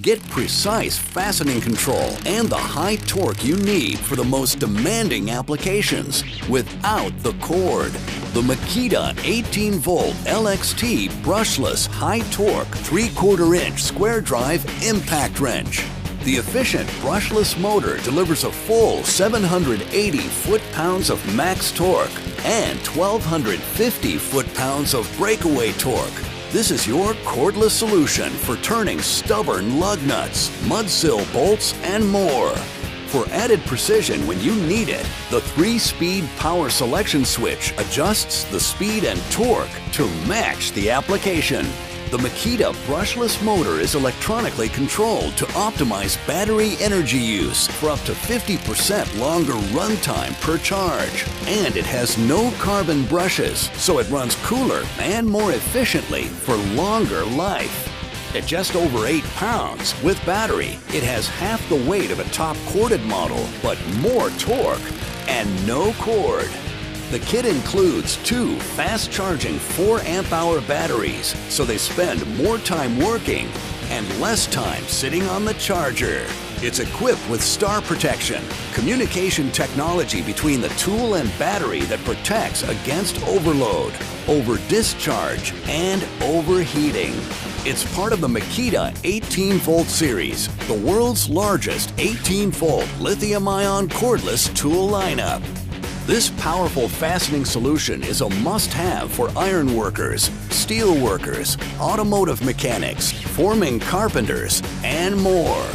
Get precise fastening control and the high torque you need for the most demanding applications without the cord. The Makita 18V LXT Brushless High Torque 3/4 inch square drive impact wrench. The efficient brushless motor delivers a full 780 foot-pounds of max torque and 1,250 foot-pounds of breakaway torque. This is your cordless solution for turning stubborn lug nuts, mudsill bolts, and more. For added precision when you need it, the 3-speed power selection switch adjusts the speed and torque to match the application. The Makita brushless motor is electronically controlled to optimize battery energy use for up to 50% longer runtime per charge. And it has no carbon brushes, so it runs cooler and more efficiently for longer life. At just over 8 pounds, with battery, it has half the weight of a top corded model, but more torque and no cord. The kit includes 2 fast-charging 4-amp-hour batteries, so they spend more time working and less time sitting on the charger. It's equipped with star protection, communication technology between the tool and battery that protects against overload, over-discharge, and overheating. It's part of the Makita 18V series, the world's largest 18V lithium-ion cordless tool lineup. This powerful fastening solution is a must-have for iron workers, steel workers, automotive mechanics, forming carpenters, and more.